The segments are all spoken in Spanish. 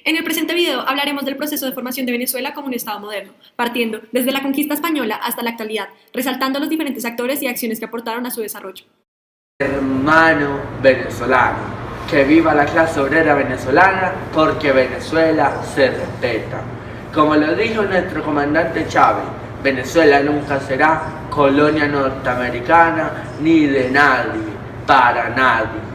En el presente video hablaremos del proceso de formación de Venezuela como un Estado moderno, partiendo desde la conquista española hasta la actualidad, resaltando los diferentes actores y acciones que aportaron a su desarrollo. Hermano venezolano, que viva la clase obrera venezolana porque Venezuela se respeta. Como lo dijo nuestro comandante Chávez, Venezuela nunca será colonia norteamericana ni de nadie, para nadie.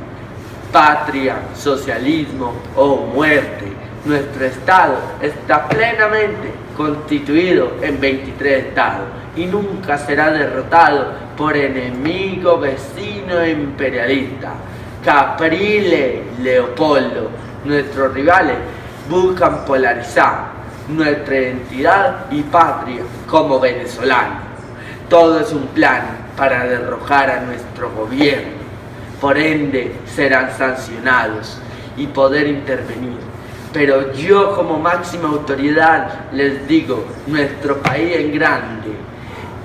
Patria, socialismo o muerte. Nuestro Estado está plenamente constituido en 23 estados y nunca será derrotado por enemigo vecino e imperialista. Capriles, Leopoldo, nuestros rivales buscan polarizar nuestra identidad y patria como venezolanos. Todo es un plan para derrocar a nuestro gobierno. Por ende, serán sancionados y poder intervenir. Pero yo como máxima autoridad les digo, nuestro país es grande,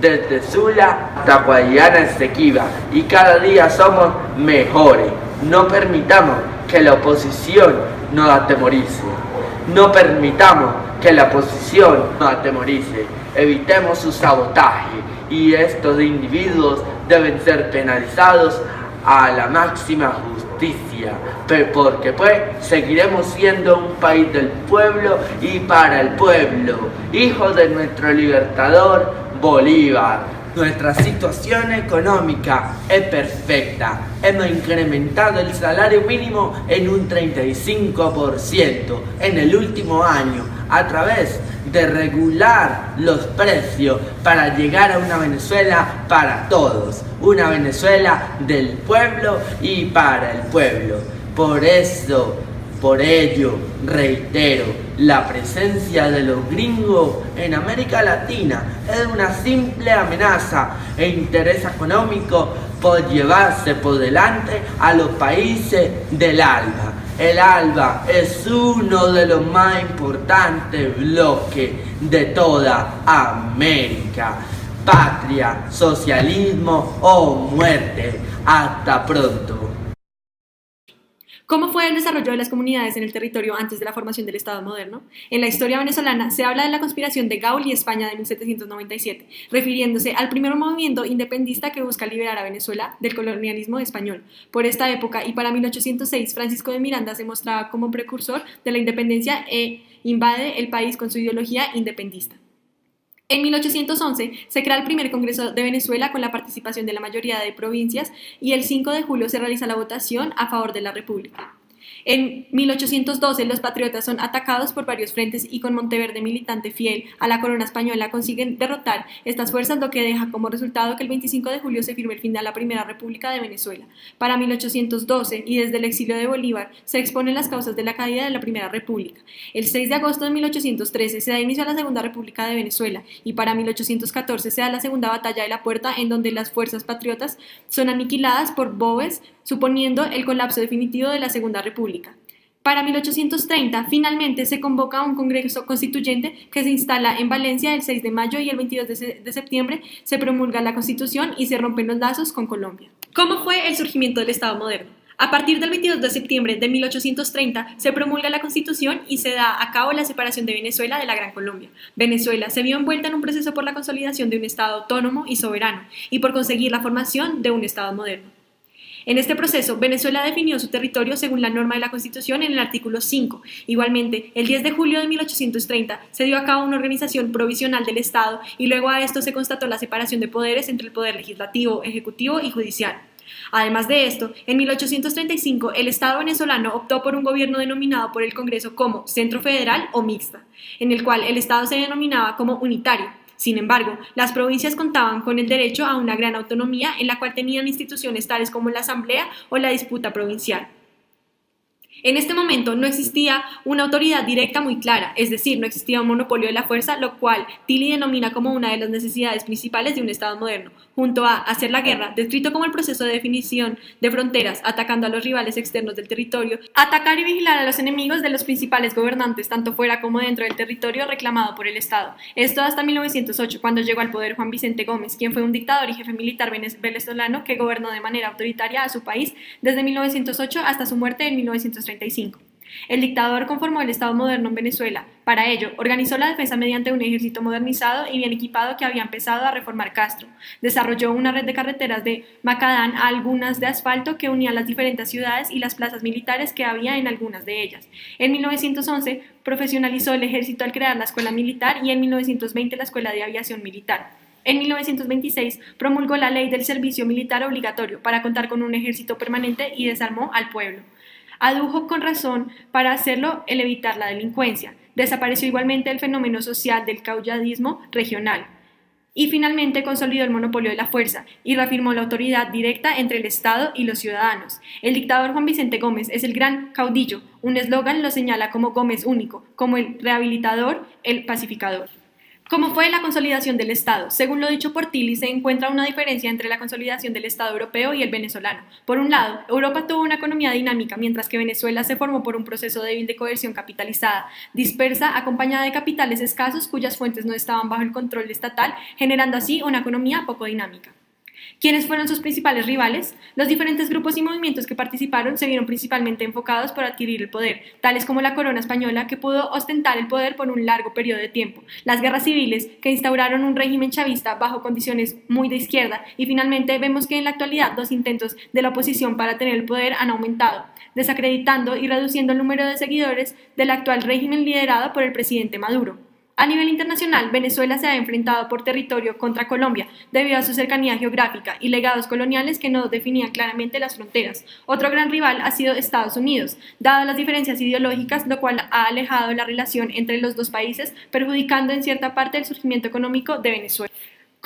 desde Sula hasta Guayana Esequiba, y cada día somos mejores. No permitamos que la oposición nos atemorice. No permitamos que la oposición nos atemorice. Evitemos su sabotaje y estos individuos deben ser penalizados a la máxima justicia, porque pues seguiremos siendo un país del pueblo y para el pueblo, hijos de nuestro libertador Bolívar. Nuestra situación económica es perfecta. Hemos incrementado el salario mínimo en un 35% en el último año a través de regular los precios para llegar a una Venezuela para todos, una Venezuela del pueblo y para el pueblo. Por ello, reitero, la presencia de los gringos en América Latina es una simple amenaza e interés económico por llevarse por delante a los países del ALBA. El ALBA es uno de los más importantes bloques de toda América. Patria, socialismo o muerte. Hasta pronto. ¿Cómo fue el desarrollo de las comunidades en el territorio antes de la formación del Estado moderno? En la historia venezolana se habla de la conspiración de Gaul y España de 1797, refiriéndose al primer movimiento independentista que busca liberar a Venezuela del colonialismo español. Por esta época y para 1806, Francisco de Miranda se mostraba como precursor de la independencia e invade el país con su ideología independentista. En 1811 se crea el primer Congreso de Venezuela con la participación de la mayoría de provincias y el 5 de julio se realiza la votación a favor de la República. En 1812 los patriotas son atacados por varios frentes y con Monteverde, militante fiel a la corona española, consiguen derrotar estas fuerzas, lo que deja como resultado que el 25 de julio se firme el fin de la Primera República de Venezuela. Para 1812 y desde el exilio de Bolívar se exponen las causas de la caída de la Primera República. El 6 de agosto de 1813 se da inicio a la Segunda República de Venezuela y para 1814 se da la Segunda Batalla de la Puerta, en donde las fuerzas patriotas son aniquiladas por Boves, suponiendo el colapso definitivo de la Segunda República. Para 1830, finalmente se convoca un Congreso Constituyente que se instala en Valencia el 6 de mayo y el 22 de septiembre se promulga la Constitución y se rompen los lazos con Colombia. ¿Cómo fue el surgimiento del Estado moderno? A partir del 22 de septiembre de 1830 se promulga la Constitución y se da a cabo la separación de Venezuela de la Gran Colombia. Venezuela se vio envuelta en un proceso por la consolidación de un Estado autónomo y soberano y por conseguir la formación de un Estado moderno. En este proceso, Venezuela definió su territorio según la norma de la Constitución en el artículo 5. Igualmente, el 10 de julio de 1830 se dio a cabo una organización provisional del Estado y luego a esto se constató la separación de poderes entre el poder legislativo, ejecutivo y judicial. Además de esto, en 1835 el Estado venezolano optó por un gobierno denominado por el Congreso como Centro Federal o Mixta, en el cual el Estado se denominaba como unitario. Sin embargo, las provincias contaban con el derecho a una gran autonomía en la cual tenían instituciones tales como la Asamblea o la disputa provincial. En este momento no existía una autoridad directa muy clara, es decir, no existía un monopolio de la fuerza, lo cual Tilly denomina como una de las necesidades principales de un Estado moderno, junto a hacer la guerra, descrito como el proceso de definición de fronteras, atacando a los rivales externos del territorio, atacar y vigilar a los enemigos de los principales gobernantes, tanto fuera como dentro del territorio reclamado por el Estado. Esto hasta 1908, cuando llegó al poder Juan Vicente Gómez, quien fue un dictador y jefe militar venezolano que gobernó de manera autoritaria a su país desde 1908 hasta su muerte en 1935. El dictador conformó el Estado moderno en Venezuela. Para ello, organizó la defensa mediante un ejército modernizado y bien equipado que había empezado a reformar Castro. Desarrolló una red de carreteras de macadán a algunas de asfalto que unían las diferentes ciudades y las plazas militares que había en algunas de ellas. En 1911 profesionalizó el ejército al crear la escuela militar y en 1920 la escuela de aviación militar. En 1926 promulgó la ley del servicio militar obligatorio para contar con un ejército permanente y desarmó al pueblo. Adujo con razón para hacerlo el evitar la delincuencia. Desapareció igualmente el fenómeno social del caudillismo regional. Y finalmente consolidó el monopolio de la fuerza y reafirmó la autoridad directa entre el Estado y los ciudadanos. El dictador Juan Vicente Gómez es el gran caudillo. Un eslogan lo señala como Gómez único, como el rehabilitador, el pacificador. ¿Cómo fue la consolidación del Estado? Según lo dicho por Tilly, se encuentra una diferencia entre la consolidación del Estado europeo y el venezolano. Por un lado, Europa tuvo una economía dinámica, mientras que Venezuela se formó por un proceso débil de coerción capitalizada, dispersa, acompañada de capitales escasos cuyas fuentes no estaban bajo el control estatal, generando así una economía poco dinámica. ¿Quiénes fueron sus principales rivales? Los diferentes grupos y movimientos que participaron se vieron principalmente enfocados por adquirir el poder, tales como la corona española, que pudo ostentar el poder por un largo periodo de tiempo, las guerras civiles, que instauraron un régimen chavista bajo condiciones muy de izquierda, y finalmente vemos que en la actualidad los intentos de la oposición para tener el poder han aumentado, desacreditando y reduciendo el número de seguidores del actual régimen liderado por el presidente Maduro. A nivel internacional, Venezuela se ha enfrentado por territorio contra Colombia debido a su cercanía geográfica y legados coloniales que no definían claramente las fronteras. Otro gran rival ha sido Estados Unidos, dadas las diferencias ideológicas, lo cual ha alejado la relación entre los dos países, perjudicando en cierta parte el surgimiento económico de Venezuela.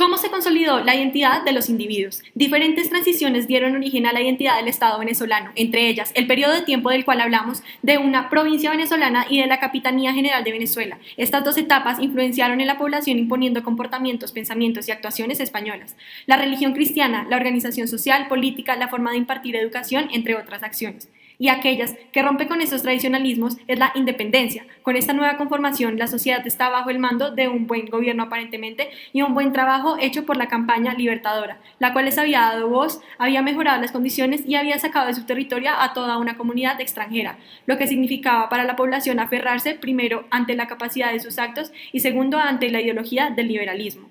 ¿Cómo se consolidó la identidad de los individuos? Diferentes transiciones dieron origen a la identidad del Estado venezolano, entre ellas el periodo de tiempo del cual hablamos de una provincia venezolana y de la Capitanía General de Venezuela. Estas dos etapas influenciaron en la población imponiendo comportamientos, pensamientos y actuaciones españolas. La religión cristiana, la organización social, política, la forma de impartir educación, entre otras acciones. Y aquellas que rompen con esos tradicionalismos es la independencia. Con esta nueva conformación, la sociedad está bajo el mando de un buen gobierno aparentemente y un buen trabajo hecho por la campaña libertadora, la cual les había dado voz, había mejorado las condiciones y había sacado de su territorio a toda una comunidad extranjera, lo que significaba para la población aferrarse primero ante la capacidad de sus actos y segundo ante la ideología del liberalismo.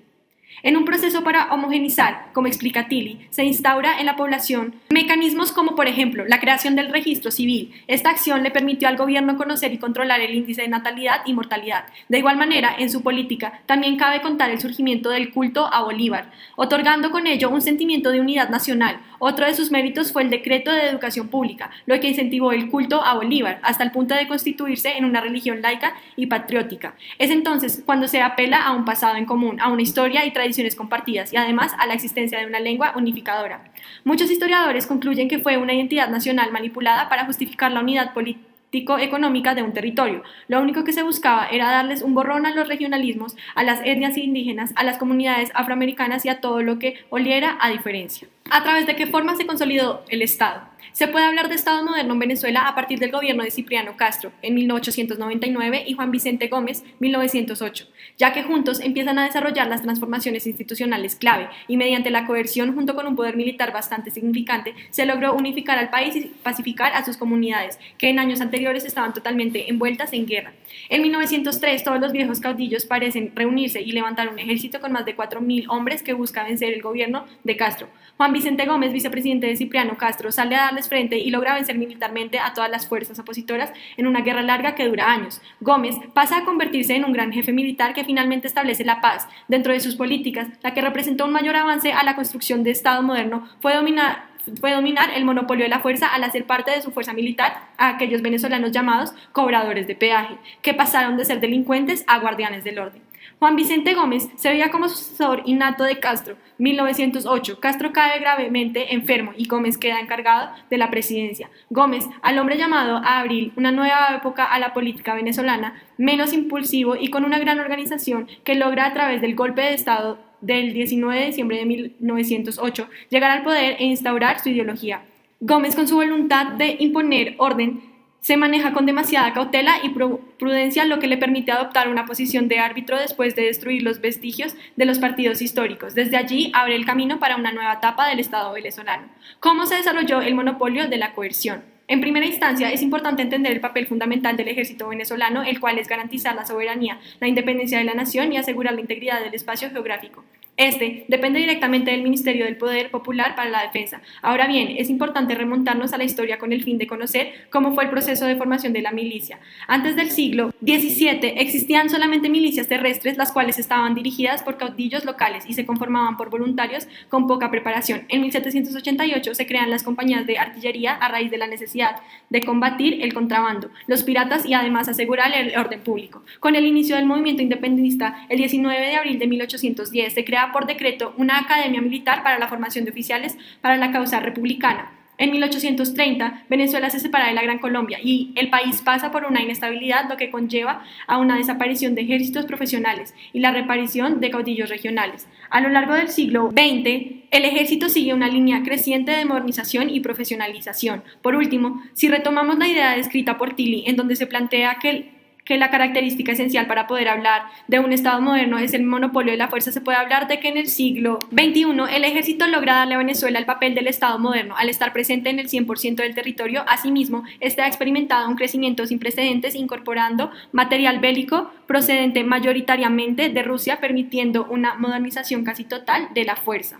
En un proceso para homogeneizar, como explica Tilly, se instaura en la población mecanismos como, por ejemplo, la creación del registro civil. Esta acción le permitió al gobierno conocer y controlar el índice de natalidad y mortalidad. De igual manera, en su política también cabe contar el surgimiento del culto a Bolívar, otorgando con ello un sentimiento de unidad nacional. Otro de sus méritos fue el decreto de educación pública, lo que incentivó el culto a Bolívar, hasta el punto de constituirse en una religión laica y patriótica. Es entonces cuando se apela a un pasado en común, a una historia y tradiciones compartidas y además a la existencia de una lengua unificadora. Muchos historiadores concluyen que fue una identidad nacional manipulada para justificar la unidad político-económica de un territorio. Lo único que se buscaba era darles un borrón a los regionalismos, a las etnias indígenas, a las comunidades afroamericanas y a todo lo que oliera a diferencia. ¿A través de qué forma se consolidó el Estado? Se puede hablar de Estado moderno en Venezuela a partir del gobierno de Cipriano Castro en 1899 y Juan Vicente Gómez 1908, ya que juntos empiezan a desarrollar las transformaciones institucionales clave y mediante la coerción junto con un poder militar bastante significante se logró unificar al país y pacificar a sus comunidades que en años anteriores estaban totalmente envueltas en guerra. En 1903 todos los viejos caudillos parecen reunirse y levantar un ejército con más de 4.000 hombres que busca vencer el gobierno de Castro. Juan Vicente Gómez, vicepresidente de Cipriano Castro, sale a darles frente y logra vencer militarmente a todas las fuerzas opositoras en una guerra larga que dura años. Gómez pasa a convertirse en un gran jefe militar que finalmente establece la paz. Dentro de sus políticas, la que representó un mayor avance a la construcción de Estado moderno fue dominar el monopolio de la fuerza al hacer parte de su fuerza militar a aquellos venezolanos llamados cobradores de peaje, que pasaron de ser delincuentes a guardianes del orden. Juan Vicente Gómez se veía como sucesor innato de Castro. 1908, Castro cae gravemente enfermo y Gómez queda encargado de la presidencia. Gómez, al hombre llamado a abrir una nueva época a la política venezolana, menos impulsivo y con una gran organización que logra a través del golpe de Estado del 19 de diciembre de 1908 llegar al poder e instaurar su ideología. Gómez, con su voluntad de imponer orden, se maneja con demasiada cautela y prudencia, lo que le permite adoptar una posición de árbitro después de destruir los vestigios de los partidos históricos. Desde allí abre el camino para una nueva etapa del Estado venezolano. ¿Cómo se desarrolló el monopolio de la coerción? En primera instancia, es importante entender el papel fundamental del ejército venezolano, el cual es garantizar la soberanía, la independencia de la nación y asegurar la integridad del espacio geográfico. Este depende directamente del Ministerio del Poder Popular para la Defensa. Ahora bien, es importante remontarnos a la historia con el fin de conocer cómo fue el proceso de formación de la milicia. Antes del siglo XVII existían solamente milicias terrestres, las cuales estaban dirigidas por caudillos locales y se conformaban por voluntarios con poca preparación. En 1788 se crean las compañías de artillería a raíz de la necesidad de combatir el contrabando, los piratas y además asegurar el orden público. Con el inicio del movimiento independentista, el 19 de abril de 1810 se crea por decreto una academia militar para la formación de oficiales para la causa republicana. En 1830, Venezuela se separa de la Gran Colombia y el país pasa por una inestabilidad, lo que conlleva a una desaparición de ejércitos profesionales y la reaparición de caudillos regionales. A lo largo del siglo XX, el ejército sigue una línea creciente de modernización y profesionalización. Por último, si retomamos la idea descrita por Tilly, en donde se plantea que la característica esencial para poder hablar de un Estado moderno es el monopolio de la fuerza, se puede hablar de que en el siglo XXI el ejército logra darle a Venezuela el papel del Estado moderno al estar presente en el 100% del territorio. Asimismo, este ha experimentado un crecimiento sin precedentes, incorporando material bélico procedente mayoritariamente de Rusia, permitiendo una modernización casi total de la fuerza.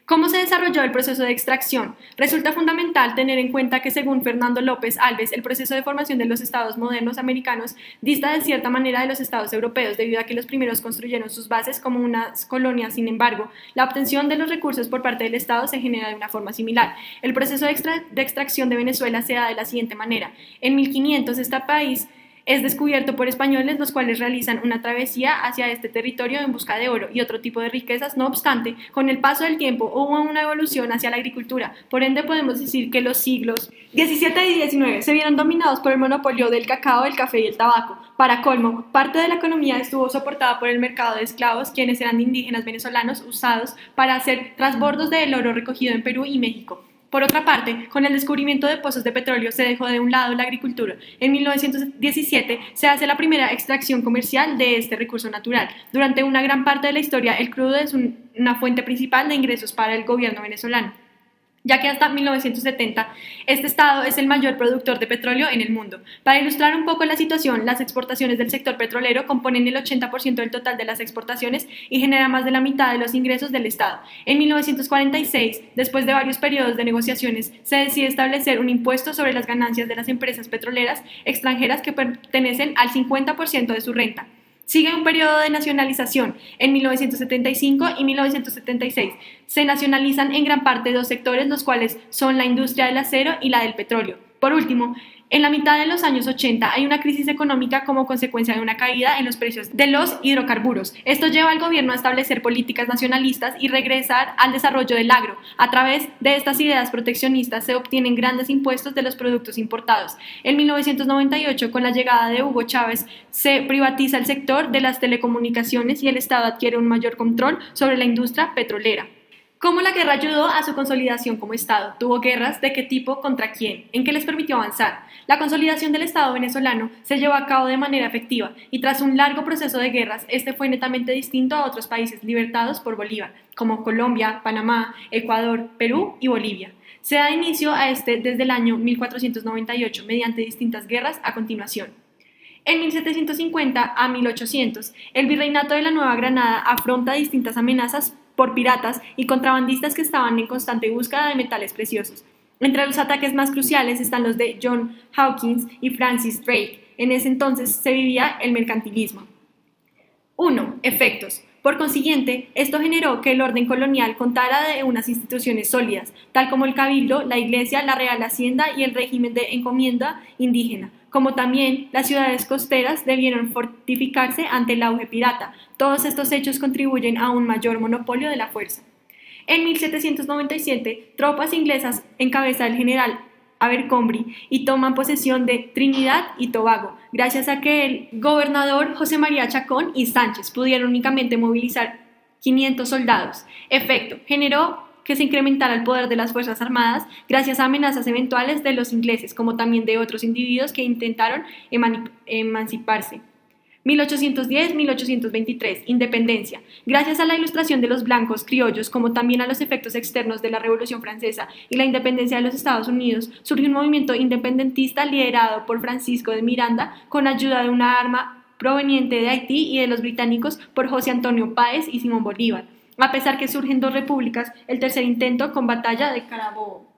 ¿Cómo se desarrolló el proceso de extracción? Resulta fundamental tener en cuenta que, según Fernando López Alves, el proceso de formación de los estados modernos americanos dista de cierta manera de los estados europeos, debido a que los primeros construyeron sus bases como unas colonias. Sin embargo, la obtención de los recursos por parte del Estado se genera de una forma similar. El proceso de extracción de Venezuela se da de la siguiente manera. En 1500, este país es descubierto por españoles, los cuales realizan una travesía hacia este territorio en busca de oro y otro tipo de riquezas. No obstante, con el paso del tiempo hubo una evolución hacia la agricultura. Por ende, podemos decir que los siglos XVII y XIX se vieron dominados por el monopolio del cacao, el café y el tabaco. Para colmo, parte de la economía estuvo soportada por el mercado de esclavos, quienes eran indígenas venezolanos usados para hacer transbordos del oro recogido en Perú y México. Por otra parte, con el descubrimiento de pozos de petróleo se dejó de un lado la agricultura. En 1917 se hace la primera extracción comercial de este recurso natural. Durante una gran parte de la historia, el crudo es una fuente principal de ingresos para el gobierno venezolano, ya que hasta 1970 este estado es el mayor productor de petróleo en el mundo. Para ilustrar un poco la situación, las exportaciones del sector petrolero componen el 80% del total de las exportaciones y generan más de la mitad de los ingresos del estado. En 1946, después de varios periodos de negociaciones, se decide establecer un impuesto sobre las ganancias de las empresas petroleras extranjeras que pertenecen al 50% de su renta. Sigue un periodo de nacionalización. En 1975 y 1976 se nacionalizan en gran parte dos sectores, los cuales son la industria del acero y la del petróleo. Por último, en la mitad de los años 80 hay una crisis económica como consecuencia de una caída en los precios de los hidrocarburos. Esto lleva al gobierno a establecer políticas nacionalistas y regresar al desarrollo del agro. A través de estas ideas proteccionistas se obtienen grandes impuestos de los productos importados. En 1998, con la llegada de Hugo Chávez, se privatiza el sector de las telecomunicaciones y el Estado adquiere un mayor control sobre la industria petrolera. ¿Cómo la guerra ayudó a su consolidación como Estado? ¿Tuvo guerras? ¿De qué tipo? ¿Contra quién? ¿En qué les permitió avanzar? La consolidación del Estado venezolano se llevó a cabo de manera efectiva y tras un largo proceso de guerras, este fue netamente distinto a otros países libertados por Bolívar, como Colombia, Panamá, Ecuador, Perú y Bolivia. Se da inicio a este desde el año 1498 mediante distintas guerras a continuación. En 1750 a 1800, el virreinato de la Nueva Granada afronta distintas amenazas por piratas y contrabandistas que estaban en constante búsqueda de metales preciosos. Entre los ataques más cruciales están los de John Hawkins y Francis Drake. En ese entonces se vivía el mercantilismo. 1. Efectos. Por consiguiente, esto generó que el orden colonial contara de unas instituciones sólidas, tal como el cabildo, la iglesia, la real hacienda y el régimen de encomienda indígena, como también las ciudades costeras debieron fortificarse ante el auge pirata. Todos estos hechos contribuyen a un mayor monopolio de la fuerza. En 1797, tropas inglesas en cabeza del general Abercrombie y toman posesión de Trinidad y Tobago, gracias a que el gobernador José María Chacón y Sánchez pudieron únicamente movilizar 500 soldados. Efecto, generó que se incrementara el poder de las Fuerzas Armadas gracias a amenazas eventuales de los ingleses, como también de otros individuos que intentaron emanciparse. 1810-1823, independencia. Gracias a la ilustración de los blancos criollos, como también a los efectos externos de la Revolución Francesa y la independencia de los Estados Unidos, surgió un movimiento independentista liderado por Francisco de Miranda con ayuda de una arma proveniente de Haití y de los británicos por José Antonio Páez y Simón Bolívar. A pesar que surgen dos repúblicas, el tercer intento con Batalla de Carabobo.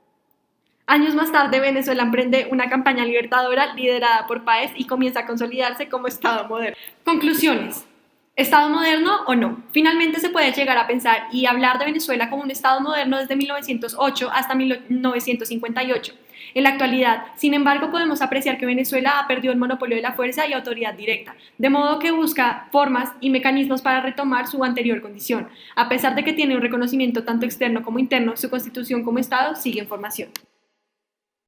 Años más tarde, Venezuela emprende una campaña libertadora liderada por Páez y comienza a consolidarse como Estado moderno. Conclusiones. ¿Estado moderno o no? Finalmente se puede llegar a pensar y hablar de Venezuela como un Estado moderno desde 1908 hasta 1958. En la actualidad, sin embargo, podemos apreciar que Venezuela ha perdido el monopolio de la fuerza y autoridad directa, de modo que busca formas y mecanismos para retomar su anterior condición. A pesar de que tiene un reconocimiento tanto externo como interno, su constitución como Estado sigue en formación.